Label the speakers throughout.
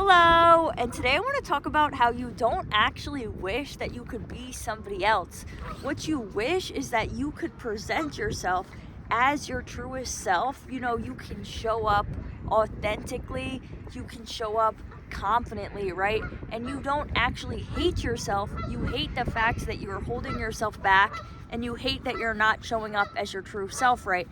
Speaker 1: Hello, and today I want to talk about how you don't actually wish that you could be somebody else. What you wish is that you could present yourself as your truest self. You can show up authentically, you can show up confidently, right? And you don't actually hate yourself. You hate the fact that you're holding yourself back, and you hate that you're not showing up as your true self, right?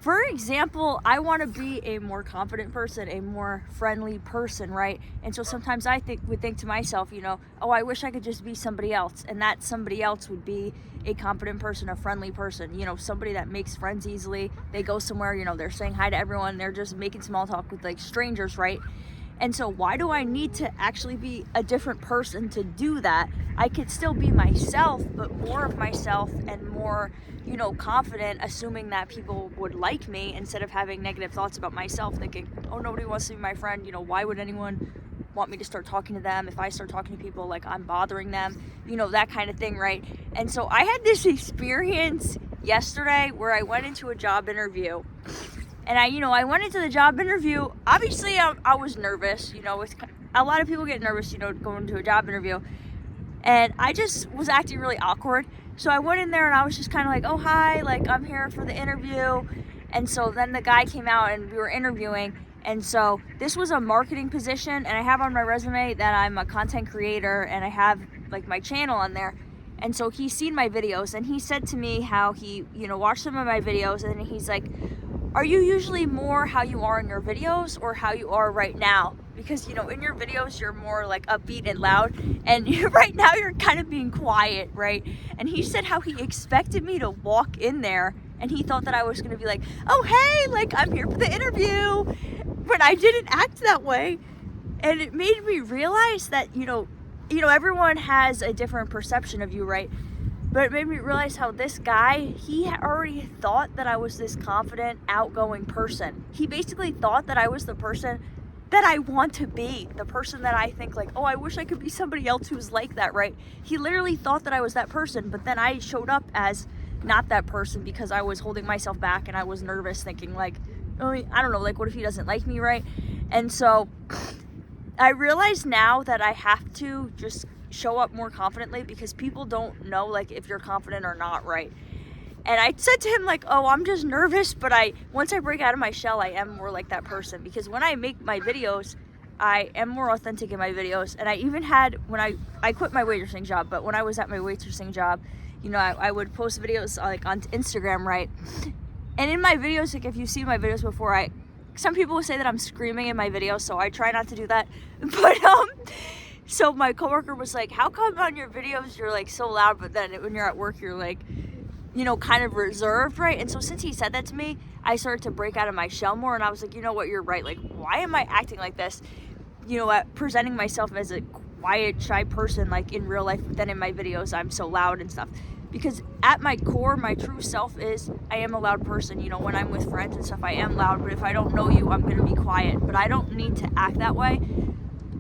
Speaker 1: For example, I want to be a more confident person, a more friendly person, right? And so sometimes I would think to myself, oh, I wish I could just be somebody else. And that somebody else would be a confident person, a friendly person, somebody that makes friends easily. They go somewhere, they're saying hi to everyone. They're just making small talk with like strangers, right? And so why do I need to actually be a different person to do that? I could still be myself, but more of myself and more, confident, assuming that people would like me instead of having negative thoughts about myself, thinking, oh, nobody wants to be my friend. Why would anyone want me to start talking to them? If I start talking to people, like I'm bothering them, that kind of thing, right? And so I had this experience yesterday where I went into a job interview. And I went into the job interview. Obviously, I was nervous. A lot of people get nervous, going to a job interview. And I just was acting really awkward. So I went in there and I was just kind of like, oh, hi, like I'm here for the interview. And so then the guy came out and we were interviewing. And so this was a marketing position. And I have on my resume that I'm a content creator and I have like my channel on there. And so he's seen my videos and he said to me how he, watched some of my videos and he's like, are you usually more how you are in your videos or how you are right now? Because, in your videos, you're more like upbeat and loud. And right now you're kind of being quiet, right? And he said how he expected me to walk in there and he thought that I was going to be like, oh, hey, like I'm here for the interview. But I didn't act that way. And it made me realize that, everyone has a different perception of you, right? But it made me realize how this guy, he already thought that I was this confident, outgoing person. He basically thought that I was the person that I want to be. The person that I think like, oh, I wish I could be somebody else who's like that, right? He literally thought that I was that person, but then I showed up as not that person because I was holding myself back and I was nervous thinking like, oh, I don't know, like what if he doesn't like me, right? And so I realize now that I have to just show up more confidently because people don't know like if you're confident or not, right? And I said to him like, oh, I'm just nervous, but once I break out of my shell, I am more like that person. Because when I make my videos, I am more authentic in my videos. And I even had, when I quit my waitressing job, but when I was at my waitressing job, I would post videos like on Instagram, right? And in my videos, like if you see my videos before, some people will say that I'm screaming in my videos, so I try not to do that. But so my coworker was like, how come on your videos you're like so loud, but then when you're at work you're like, kind of reserved, right? And so since he said that to me, I started to break out of my shell more, and I was like, you know what, you're right. Like, why am I acting like this? Presenting myself as a quiet, shy person, like in real life, but then in my videos I'm so loud and stuff. Because at my core, my true self is I am a loud person. When I'm with friends and stuff, I am loud, but if I don't know you, I'm gonna be quiet. But I don't need to act that way.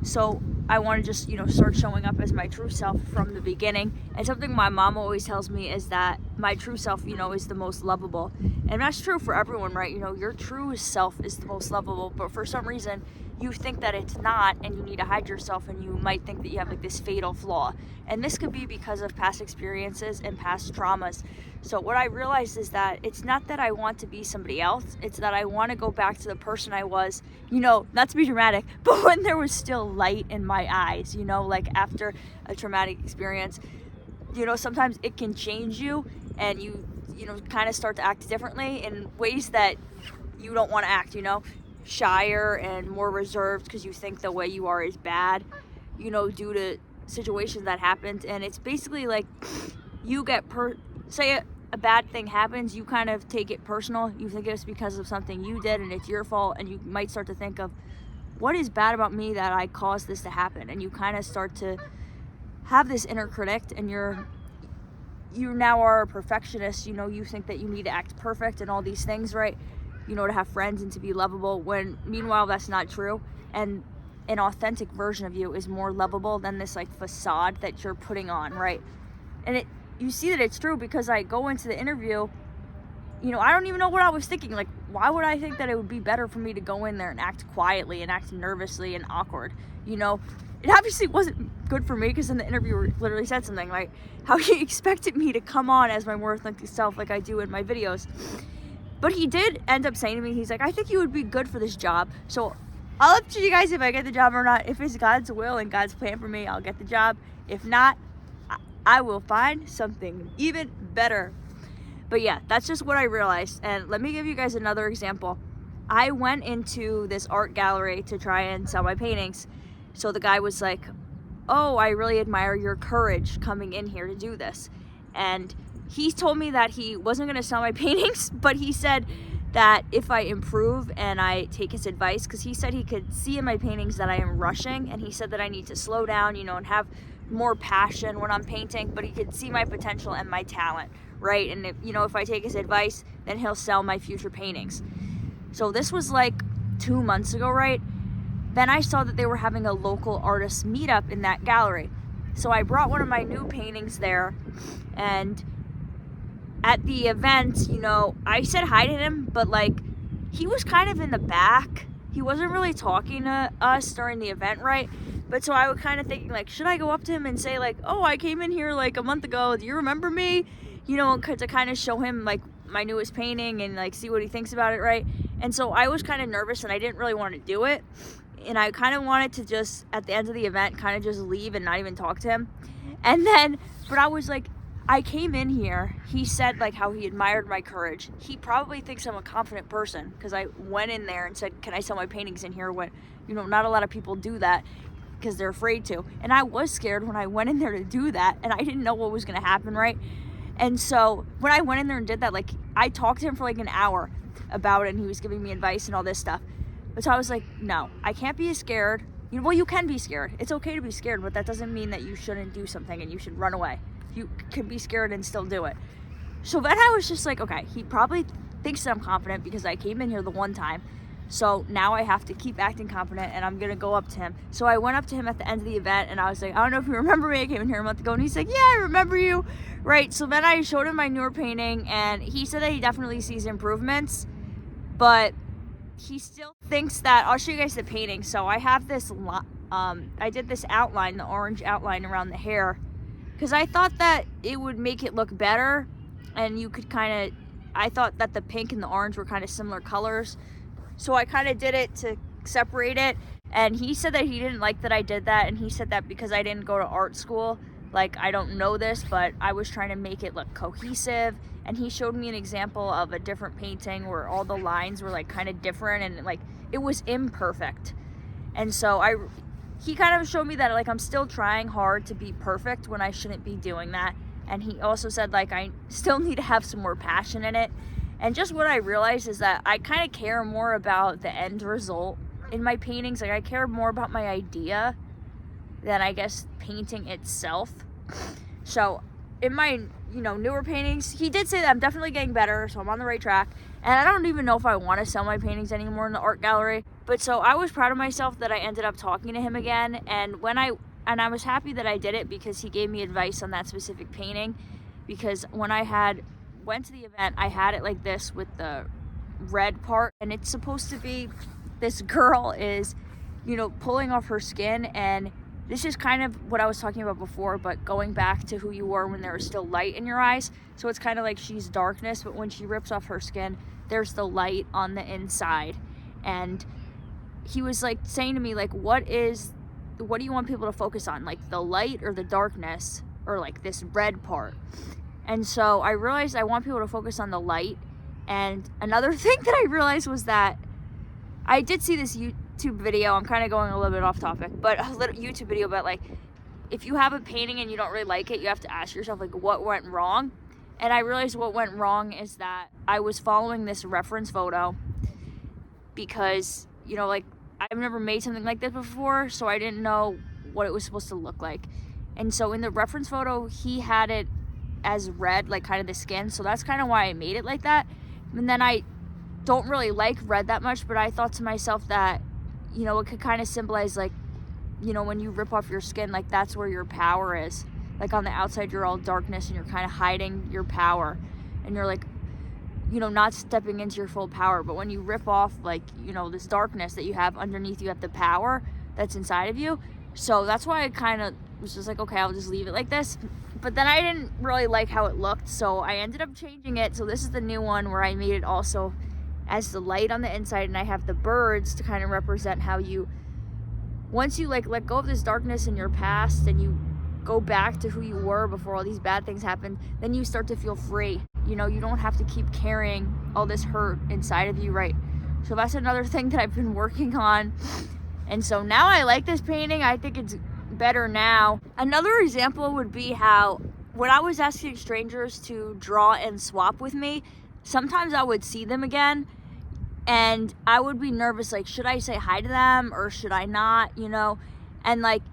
Speaker 1: So I want to just, start showing up as my true self from the beginning. And something my mom always tells me is that my true self, is the most lovable. And that's true for everyone, right? Your true self is the most lovable, but for some reason you think that it's not, and you need to hide yourself, and you might think that you have like this fatal flaw. And this could be because of past experiences and past traumas. So what I realized is that it's not that I want to be somebody else, it's that I want to go back to the person I was, not to be dramatic, but when there was still light in my eyes, like after a traumatic experience, sometimes it can change you, and you kind of start to act differently in ways that you don't want to act, shyer and more reserved because you think the way you are is bad, due to situations that happened. And it's basically like you get say a bad thing happens, you kind of take it personal. You think it's because of something you did and it's your fault, and you might start to think of what is bad about me that I caused this to happen, and you kind of start to have this inner critic, and you now are a perfectionist. You think that you need to act perfect and all these things, right? To have friends and to be lovable, when meanwhile that's not true. And an authentic version of you is more lovable than this like facade that you're putting on, right? And you see that it's true because I go into the interview, I don't even know what I was thinking. Like, why would I think that it would be better for me to go in there and act quietly and act nervously and awkward? You know, it obviously wasn't good for me, because in the interviewer literally said something like how he expected me to come on as my more authentic self like I do in my videos. But he did end up saying to me, he's like, I think you would be good for this job. So I'll up to you guys if I get the job or not. If it's God's will and God's plan for me, I'll get the job. If not, I will find something even better. But yeah, that's just what I realized. And let me give you guys another example. I went into this art gallery to try and sell my paintings. So the guy was like, oh, I really admire your courage coming in here to do this. And he told me that he wasn't going to sell my paintings, but he said that if I improve and I take his advice, because he said he could see in my paintings that I am rushing, and he said that I need to slow down, and have more passion when I'm painting, but he could see my potential and my talent, right? And if I take his advice, then he'll sell my future paintings. So this was like 2 months ago, right? Then I saw that they were having a local artist meetup in that gallery. So I brought one of my new paintings there, and at the event, I said hi to him, but he was kind of in the back. He wasn't really talking to us during the event, right? But so I was kind of thinking, should I go up to him and say, oh, I came in here a month ago. Do you remember me? To kind of show him my newest painting and see what he thinks about it, right? And so I was kind of nervous, and I didn't really want to do it. And I kind of wanted to just, at the end of the event, kind of just leave and not even talk to him. And then, but I was I came in here, he said how he admired my courage. He probably thinks I'm a confident person, because I went in there and said, can I sell my paintings in here, when, not a lot of people do that because they're afraid to. And I was scared when I went in there to do that, and I didn't know what was going to happen, right? And so when I went in there and did that, I talked to him for an hour about it, and he was giving me advice and all this stuff. But so I was no, I can't be scared. Well, you can be scared. It's okay to be scared, but that doesn't mean that you shouldn't do something and you should run away. You can be scared and still do it. So then I was just okay, he probably thinks that I'm confident because I came in here the one time. So now I have to keep acting confident, and I'm going to go up to him. So I went up to him at the end of the event, and I was I don't know if you remember me. I came in here a month ago, and he's yeah, I remember you. Right. So then I showed him my newer painting, and he said that he definitely sees improvements, but he still thinks that, I'll show you guys the painting. So I have this, I did this outline, the orange outline around the hair, because I thought that it would make it look better, and you could I thought that the pink and the orange were kind of similar colors. So I kind of did it to separate it, and he said that he didn't like that I did that, and he said that because I didn't go to art school, I don't know this, but I was trying to make it look cohesive. And he showed me an example of a different painting where all the lines were kind of different, and it was imperfect. And so he kind of showed me that I'm still trying hard to be perfect when I shouldn't be doing that. And he also said I still need to have some more passion in it. And just what I realized is that I kind of care more about the end result in my paintings. I care more about my idea than, I guess, painting itself. So in my newer paintings, he did say that I'm definitely getting better, so I'm on the right track. And I don't even know if I want to sell my paintings anymore in the art gallery. But so I was proud of myself that I ended up talking to him again, and I was happy that I did it, because he gave me advice on that specific painting. Because when I went to the event, I had it like this with the red part, and it's supposed to be, this girl is pulling off her skin, and this is kind of what I was talking about before, but going back to who you were when there was still light in your eyes. So it's kind of she's darkness, but when she rips off her skin, there's the light on the inside. And he was saying to me, what do you want people to focus on? The light or the darkness, or this red part? And so I realized I want people to focus on the light. And another thing that I realized was that I did see this YouTube video. I'm kind of going a little bit off topic, but a little YouTube video about if you have a painting and you don't really like it, you have to ask yourself what went wrong. And I realized what went wrong is that I was following this reference photo, because I've never made something like this before, so I didn't know what it was supposed to look like. And so in the reference photo, he had it as red, kind of the skin, so that's kind of why I made it like that. And then I don't really like red that much, but I thought to myself that it could kind of symbolize when you rip off your skin, that's where your power is. On the outside you're all darkness, and you're kind of hiding your power, and you're not stepping into your full power. But when you rip off, like, this darkness that you have underneath, you have the power that's inside of you. So that's why I kind of was just like, okay, I'll just leave it like this. But then I didn't really like how it looked, so I ended up changing it. So this is the new one where I made it also as the light on the inside, and I have the birds to kind of represent how once you like let go of this darkness in your past and you go back to who you were before all these bad things happened, then you start to feel free. You don't have to keep carrying all this hurt inside of you, right? So that's another thing that I've been working on. And so now I like this painting. I think it's better now. Another example would be how when I was asking strangers to draw and swap with me, sometimes I would see them again and I would be nervous, like, should I say hi to them or should I not, And like,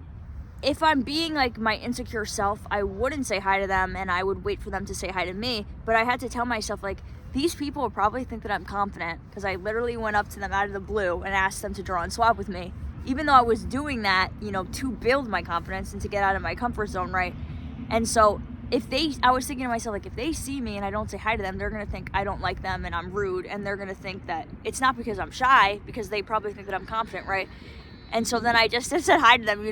Speaker 1: if I'm being like my insecure self, I wouldn't say hi to them and I would wait for them to say hi to me. But I had to tell myself, like, these people will probably think that I'm confident because I literally went up to them out of the blue and asked them to draw and swap with me. Even though I was doing that, to build my confidence and to get out of my comfort zone, right? And so I was thinking to myself, like, if they see me and I don't say hi to them, they're going to think I don't like them and I'm rude. And they're going to think that it's not because I'm shy, because they probably think that I'm confident, right? And so then I just said hi to them,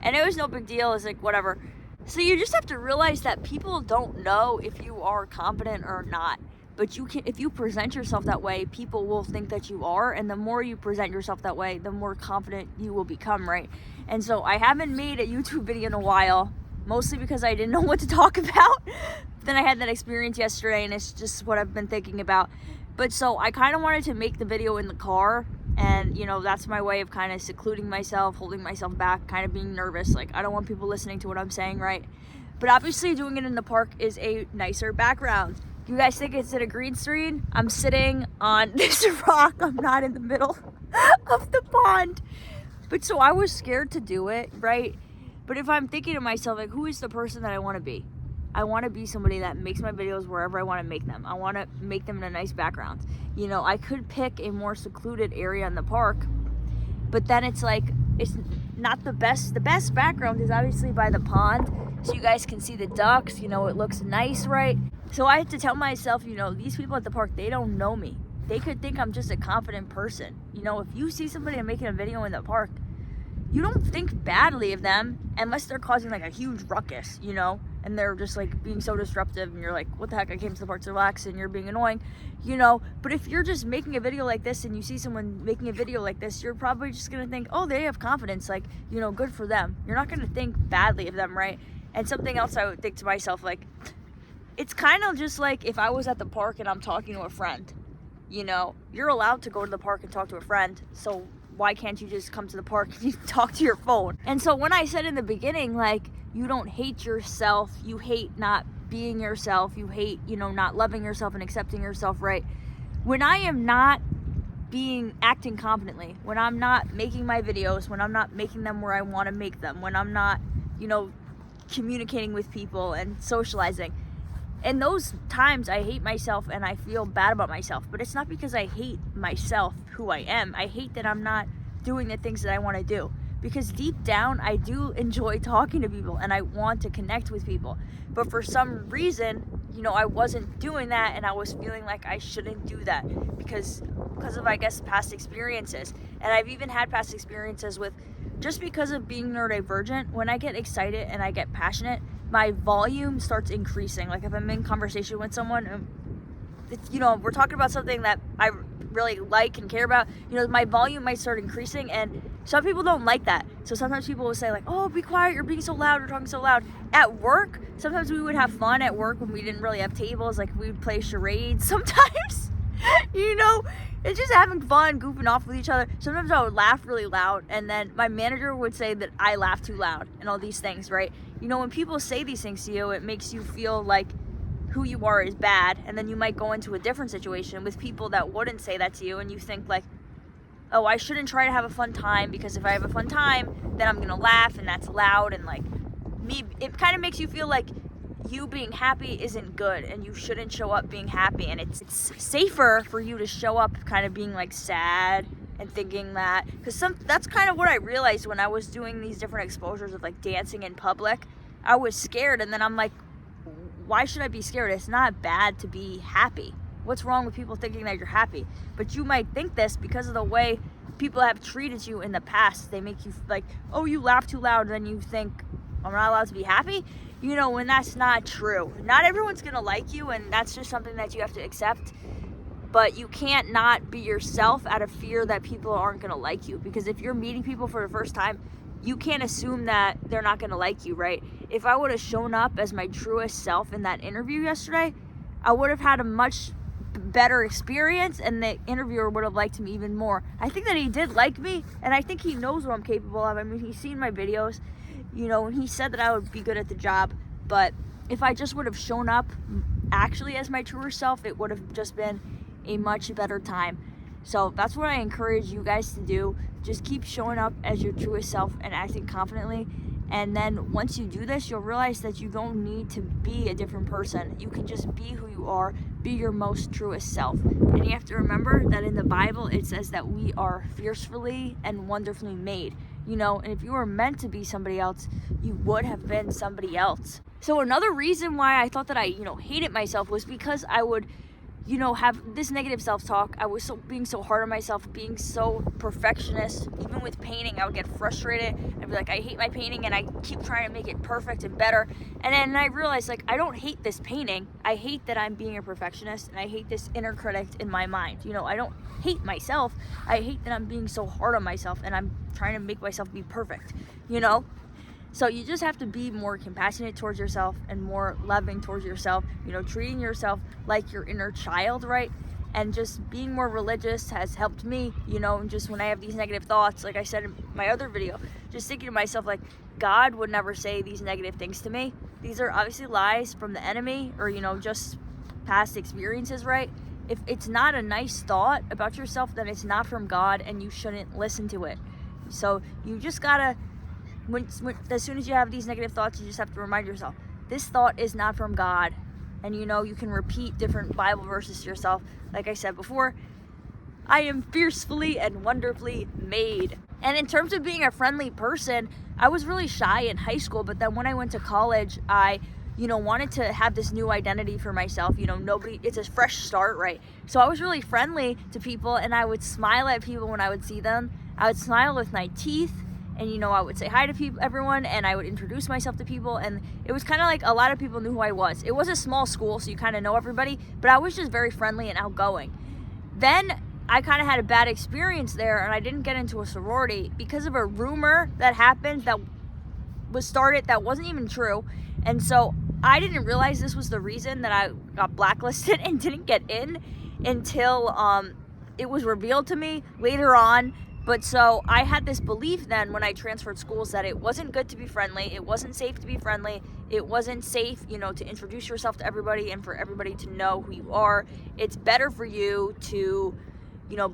Speaker 1: and it was no big deal. It's like, whatever. So you just have to realize that people don't know if you are confident or not. But if you present yourself that way, people will think that you are. And the more you present yourself that way, the more confident you will become, right? And so I haven't made a YouTube video in a while, mostly because I didn't know what to talk about. Then I had that experience yesterday, and it's just what I've been thinking about. But so I kind of wanted to make the video in the car. And, that's my way of kind of secluding myself, holding myself back, kind of being nervous. Like, I don't want people listening to what I'm saying, right? But obviously doing it in the park is a nicer background. You guys think it's in a green screen? I'm sitting on this rock. I'm not in the middle of the pond. But so I was scared to do it, right? But if I'm thinking to myself, like, who is the person that I want to be? I want to be somebody that makes my videos wherever I want to make them. I want to make them in a nice background. I could pick a more secluded area in the park, but then it's like, it's not the best. The best background is obviously by the pond, so you guys can see the ducks. It looks nice, right? So I had to tell myself, these people at the park, they don't know me. They could think I'm just a confident person. If you see somebody making a video in the park, you don't think badly of them unless they're causing like a huge ruckus, and they're just like being so disruptive and you're like, what the heck, I came to the park to relax and you're being annoying, But if you're just making a video like this and you see someone making a video like this, you're probably just gonna think, oh, they have confidence, like, good for them. You're not gonna think badly of them, right? And something else I would think to myself, like, it's kind of just like if I was at the park and I'm talking to a friend, you're allowed to go to the park and talk to a friend, so why can't you just come to the park and you talk to your phone? And so when I said in the beginning, like, you don't hate yourself, you hate not being yourself, you hate, not loving yourself and accepting yourself, right? When I am not acting confidently, when I'm not making my videos, when I'm not making them where I want to make them, when I'm not, communicating with people and socializing, in those times I hate myself and I feel bad about myself. But it's not because I hate myself, who I am. I hate that I'm not doing the things that I want to do, because deep down I do enjoy talking to people and I want to connect with people. But for some reason, I wasn't doing that, and I was feeling like I shouldn't do that because of, I guess, past experiences. And I've even had past experiences with, just because of being neurodivergent, when I get excited and I get passionate, my volume starts increasing. Like if I'm in conversation with someone, we're talking about something that I really like and care about, my volume might start increasing, and some people don't like that. So sometimes people will say like, oh, be quiet, you're being so loud, you're talking so loud. At work, sometimes we would have fun at work when we didn't really have tables, like we would play charades sometimes. It's just having fun, goofing off with each other. Sometimes I would laugh really loud, and then my manager would say that I laugh too loud and all these things, right? When people say these things to you, it makes you feel like who you are is bad, and then you might go into a different situation with people that wouldn't say that to you, and you think like, oh, I shouldn't try to have a fun time, because if I have a fun time, then I'm gonna laugh, and that's loud, and like me, it kind of makes you feel like you being happy isn't good, and you shouldn't show up being happy, and it's safer for you to show up kind of being like sad and thinking that, because that's kind of what I realized when I was doing these different exposures of like dancing in public. I was scared, and then I'm like, why should I be scared? It's not bad to be happy. what's wrong with people thinking that you're happy? But you might think this because of the way people have treated you in the past. They make you like, oh, you laugh too loud, then you think I'm not allowed to be happy, you know, when that's not true. Not everyone's gonna like you, and that's just something that you have to accept. But you can't not be yourself out of fear that people aren't gonna like you, because if you're meeting people for the first time, you can't assume that they're not gonna like you, right? If I would have shown up as my truest self in that interview yesterday, I would have had a much better experience, and the interviewer would have liked me even more. I think that he did like me, and I think he knows what I'm capable of. I mean, he's seen my videos, you know, and he said that I would be good at the job. But if I just would have shown up actually as my truer self, it would have just been a much better time. So that's what I encourage you guys to do. Just keep showing up as your truest self and acting confidently. And then once you do this, you'll realize that you don't need to be a different person. You can just be who you are, be your most truest self. And you have to remember that in the Bible, it says that we are fearfully and wonderfully made. You know, and if you were meant to be somebody else, you would have been somebody else. So another reason why I thought that I, hated myself was because I would, have this negative self-talk. I was being so hard on myself, being so perfectionist. Even with painting, I would get frustrated. I'd be like, I hate my painting, and I keep trying to make it perfect and better. And then I realized, like, I don't hate this painting. I hate that I'm being a perfectionist, and I hate this inner critic in my mind. I don't hate myself. I hate that I'm being so hard on myself, and I'm trying to make myself be perfect, So you just have to be more compassionate towards yourself and more loving towards yourself, treating yourself like your inner child, right? And just being more religious has helped me, and just when I have these negative thoughts, like I said in my other video, just thinking to myself, like, God would never say these negative things to me. These are obviously lies from the enemy or, just past experiences, right? If it's not a nice thought about yourself, then it's not from God and you shouldn't listen to it. So you just gotta, as soon as you have these negative thoughts, you just have to remind yourself, this thought is not from God. And you can repeat different Bible verses to yourself. Like I said before, I am fiercely and wonderfully made. And in terms of being a friendly person, I was really shy in high school, but then when I went to college, I wanted to have this new identity for myself. It's a fresh start, right? So I was really friendly to people, and I would smile at people when I would see them. I would smile with my teeth, and I would say hi to everyone, and I would introduce myself to people, and it was kind of like a lot of people knew who I was. It was a small school, so you kind of know everybody, but I was just very friendly and outgoing. Then I kind of had a bad experience there, and I didn't get into a sorority because of a rumor that happened that was started that wasn't even true. And so I didn't realize this was the reason that I got blacklisted and didn't get in until it was revealed to me later on. But so I had this belief then when I transferred schools that it wasn't good to be friendly, it wasn't safe to be friendly, it wasn't safe, to introduce yourself to everybody and for everybody to know who you are. It's better for you to,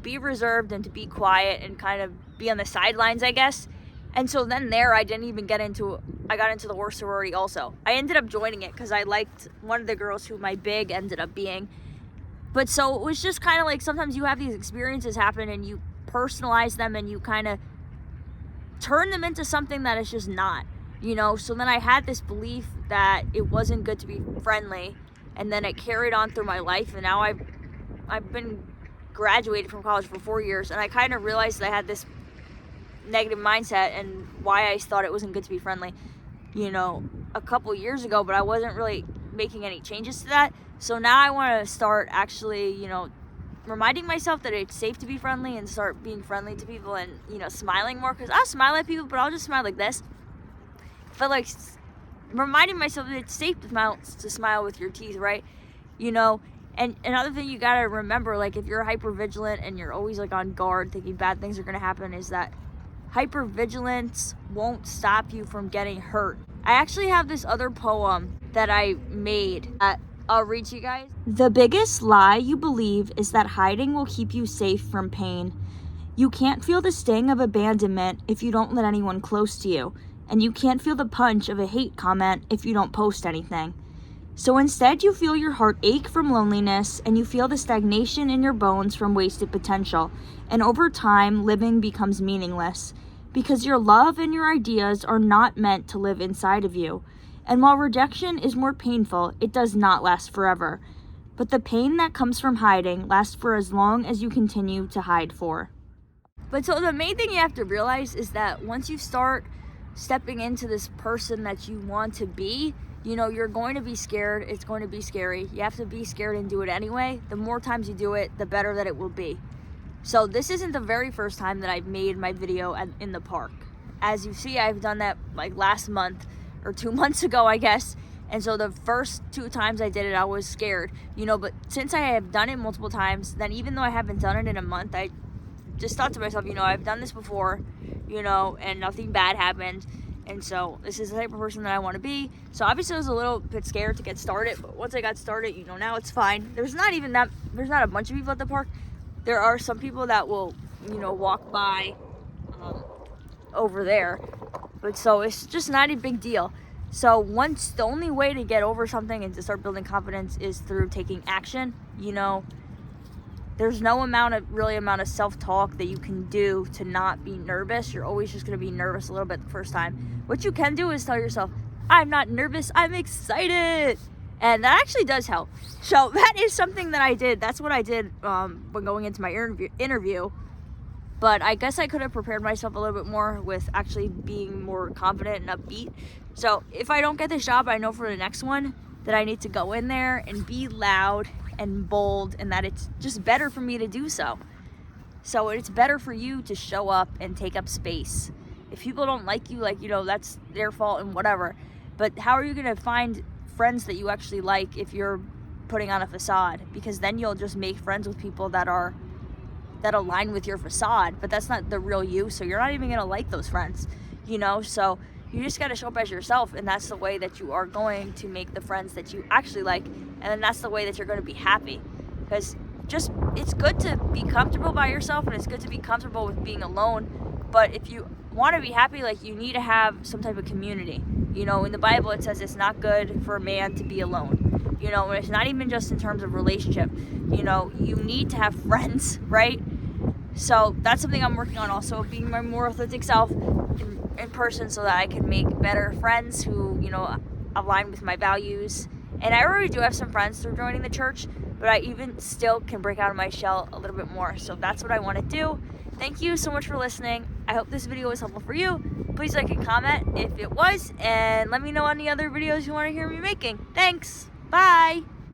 Speaker 1: be reserved and to be quiet and kind of be on the sidelines, I guess. And so then I got into the worst sorority also. I ended up joining it because I liked one of the girls who my big ended up being. But so it was just kind of like sometimes you have these experiences happen and you personalize them and you kind of turn them into something that is just not, So then I had this belief that it wasn't good to be friendly, and then it carried on through my life, and now I've been graduated from college for 4 years, and I kind of realized that I had this negative mindset and why I thought it wasn't good to be friendly, a couple years ago, but I wasn't really making any changes to that. So now I want to start actually, reminding myself that it's safe to be friendly and start being friendly to people and, smiling more, because I'll smile at people, but I'll just smile like this. But like reminding myself that it's safe to smile with your teeth, right? And another thing you gotta remember, like if you're hypervigilant and you're always like on guard thinking bad things are gonna happen, is that hypervigilance won't stop you from getting hurt. I actually have this other poem that I made that I'll read to you guys. The biggest lie you believe is that hiding will keep you safe from pain. You can't feel the sting of abandonment if you don't let anyone close to you, and you can't feel the punch of a hate comment if you don't post anything. So instead you feel your heart ache from loneliness, and you feel the stagnation in your bones from wasted potential, and over time living becomes meaningless, because your love and your ideas are not meant to live inside of you. And while rejection is more painful, it does not last forever. but the pain that comes from hiding lasts for as long as you continue to hide for. But so the main thing you have to realize is that once you start stepping into this person that you want to be, you're going to be scared. It's going to be scary. You have to be scared and do it anyway. The more times you do it, the better that it will be. So this isn't the very first time that I've made my video in the park. As you see, I've done that like last month or 2 months ago, I guess. And so the first 2 times I did it, I was scared, but since I have done it multiple times, then even though I haven't done it in a month, I just thought to myself, I've done this before, and nothing bad happened. And so this is the type of person that I want to be. So obviously I was a little bit scared to get started, but once I got started, now it's fine. There's not a bunch of people at the park. There are some people that will, walk by over there. But so it's just not a big deal. So the only way to get over something and to start building confidence is through taking action. There's no amount of self-talk that you can do to not be nervous. You're always just going to be nervous a little bit the first time. What you can do is tell yourself, I'm not nervous, I'm excited. And that actually does help. So that is something that I did. That's what I did when going into my interview. But I guess I could have prepared myself a little bit more with actually being more confident and upbeat. So if I don't get this job, I know for the next one that I need to go in there and be loud and bold, and that it's just better for me to do so. So it's better for you to show up and take up space. If people don't like you, that's their fault and whatever. But how are you going to find friends that you actually like if you're putting on a facade? Because then you'll just make friends with people that align with your facade, but that's not the real you, so you're not even going to like those friends, So you just got to show up as yourself, and that's the way that you are going to make the friends that you actually like, and then that's the way that you're going to be happy. Because it's good to be comfortable by yourself, and it's good to be comfortable with being alone, but if you want to be happy, you need to have some type of community. In the Bible it says it's not good for a man to be alone. And it's not even just in terms of relationship. You need to have friends, right? So that's something I'm working on also, being my more authentic self in person, so that I can make better friends who, align with my values. And I already do have some friends through joining the church, but I even still can break out of my shell a little bit more. So that's what I want to do. Thank you so much for listening. I hope this video was helpful for you. Please like and comment if it was, and let me know any other videos you want to hear me making. Thanks. Bye.